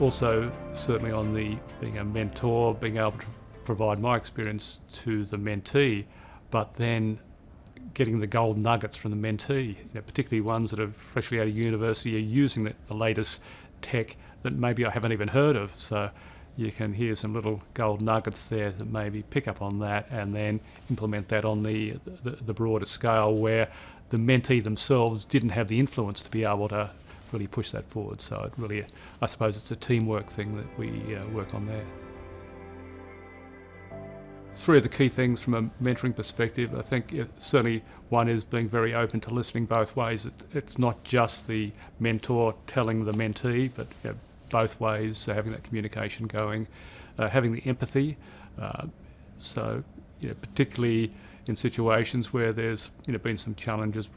also certainly on the being a mentor, being able to provide my experience to the mentee, but then getting the gold nuggets from the mentee, particularly ones that are freshly out of university, are using the latest tech that maybe I haven't even heard of. So you can hear some little gold nuggets there that maybe pick up on that and then implement that on the broader scale where the mentee themselves didn't have the influence to be able to really push that forward. So it really, I suppose it's a teamwork thing that we work on there. Three of the key things from a mentoring perspective, I think certainly one is being very open to listening both ways. It's not just the mentor telling the mentee, but both ways, so having that communication going, having the empathy. So particularly in situations where there's been some challenges,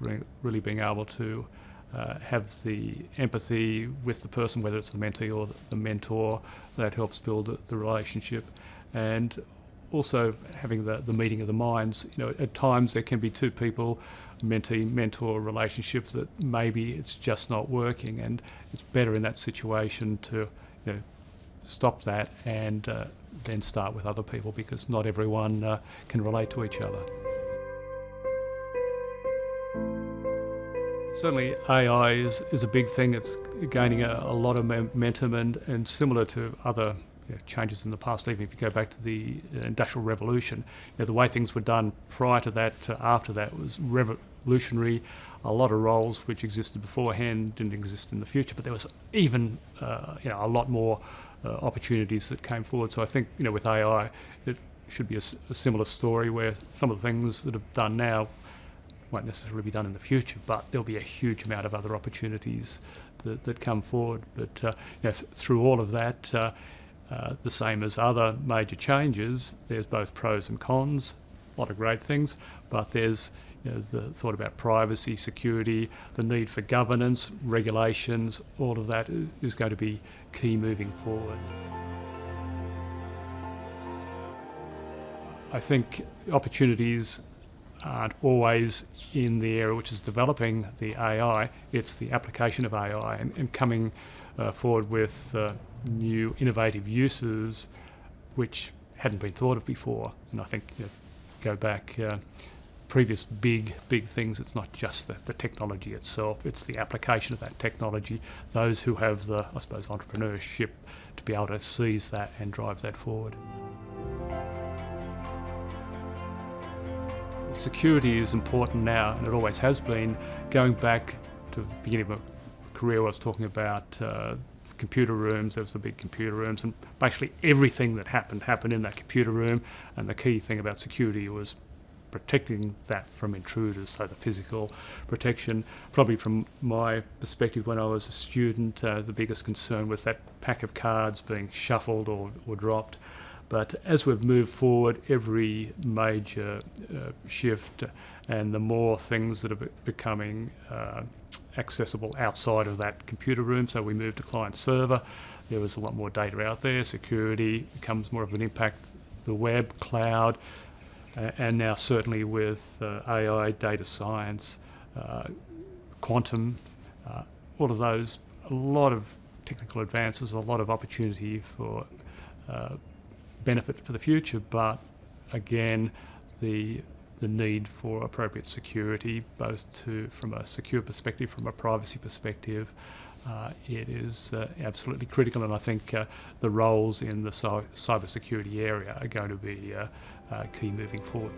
really being able to have the empathy with the person, whether it's the mentee or the mentor, that helps build the relationship. And also having the meeting of the minds. At times there can be two people, mentee-mentor relationships that maybe it's just not working, and it's better in that situation to stop that and then start with other people, because not everyone can relate to each other. Certainly AI is a big thing. It's gaining a lot of momentum, and similar to other changes in the past, even if you go back to the Industrial Revolution, the way things were done prior to that to after that was revolutionary. A lot of roles which existed beforehand didn't exist in the future, but there was even a lot more opportunities that came forward. So I think with AI it should be a similar story, where some of the things that are done now won't necessarily be done in the future, but there'll be a huge amount of other opportunities that come forward. But through all of that, the same as other major changes, there's both pros and cons, a lot of great things, but there's the thought about privacy, security, the need for governance, regulations, all of that is going to be key moving forward. I think opportunities aren't always in the area which is developing the AI, it's the application of AI and coming forward with new innovative uses which hadn't been thought of before. And I think go back previous big things, it's not just the technology itself, it's the application of that technology, those who have the, I suppose, entrepreneurship to be able to seize that and drive that forward. Security is important now, and it always has been. Going back to the beginning of my career, I was talking about computer rooms. There was the big computer rooms, and basically everything that happened in that computer room, and the key thing about security was protecting that from intruders, so the physical protection. Probably from my perspective when I was a student, the biggest concern was that pack of cards being shuffled or dropped. But as we've moved forward, every major shift and the more things that are becoming accessible outside of that computer room, so we moved to client server, there was a lot more data out there, security becomes more of an impact, the web, cloud, and now certainly with AI, data science, quantum, all of those, a lot of technical advances, a lot of opportunity for benefit for the future, but again the need for appropriate security, both from a secure perspective, from a privacy perspective, it is absolutely critical, and I think the roles in the cybersecurity area are going to be key moving forward.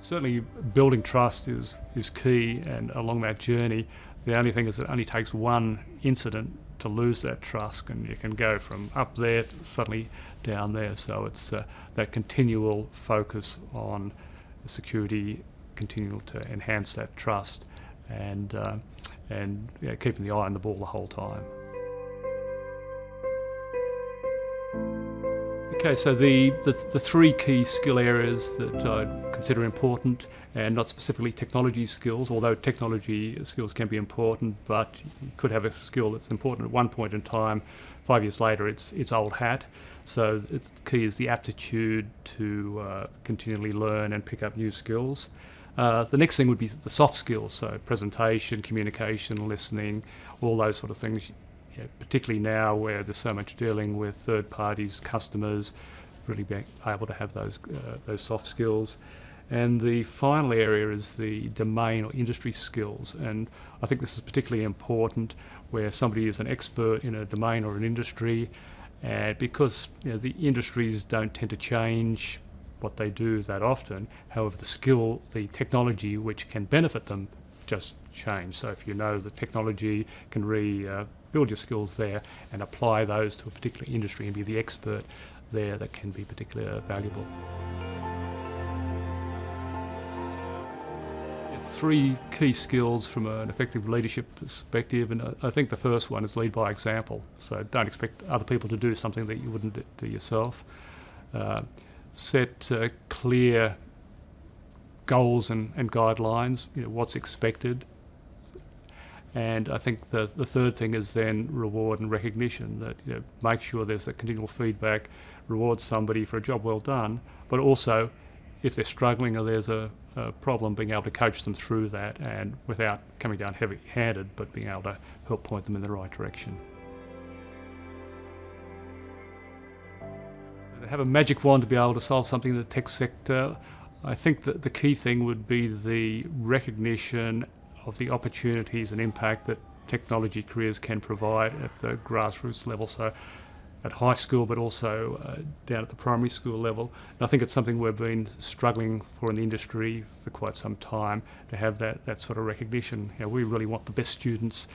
Certainly building trust is key, and along that journey the only thing is it only takes one incident to lose that trust, and you can go from up there to suddenly down there. So it's that continual focus on security, continual to enhance that trust, and keeping the eye on the ball the whole time. Okay, so the three key skill areas that I consider important, and not specifically technology skills, although technology skills can be important, but you could have a skill that's important at one point in time, 5 years later it's old hat. So it's key is the aptitude to continually learn and pick up new skills. The next thing would be the soft skills, so presentation, communication, listening, all those sort of things. Yeah, particularly now where there's so much dealing with third parties, customers, really being able to have those soft skills. And the final area is the domain or industry skills, and I think this is particularly important where somebody is an expert in a domain or an industry, and because the industries don't tend to change what they do that often. However, the technology which can benefit them just change. So if you know the technology, can build your skills there and apply those to a particular industry and be the expert there, that can be particularly valuable. Three key skills from an effective leadership perspective, and I think the first one is lead by example. So don't expect other people to do something that you wouldn't do yourself. Set clear goals and guidelines, what's expected. And I think the third thing is then reward and recognition, that make sure there's a continual feedback, reward somebody for a job well done, but also if they're struggling or there's a problem, being able to coach them through that, and without coming down heavy-handed, but being able to help point them in the right direction. To have a magic wand to be able to solve something in the tech sector, I think that the key thing would be the recognition of the opportunities and impact that technology careers can provide at the grassroots level, so at high school but also down at the primary school level. And I think it's something we've been struggling for in the industry for quite some time, to have that sort of recognition. We really want the best students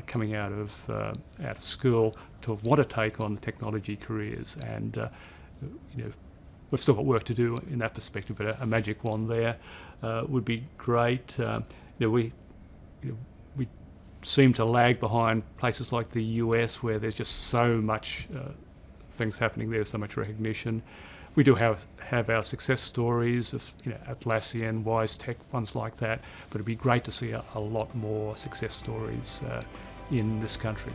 coming out of school to want to take on technology careers, and we've still got work to do in that perspective, but a magic wand there would be great. We seem to lag behind places like the US, where there's just so much things happening there, so much recognition. We do have our success stories of Atlassian, WiseTech, ones like that, but it'd be great to see a lot more success stories in this country.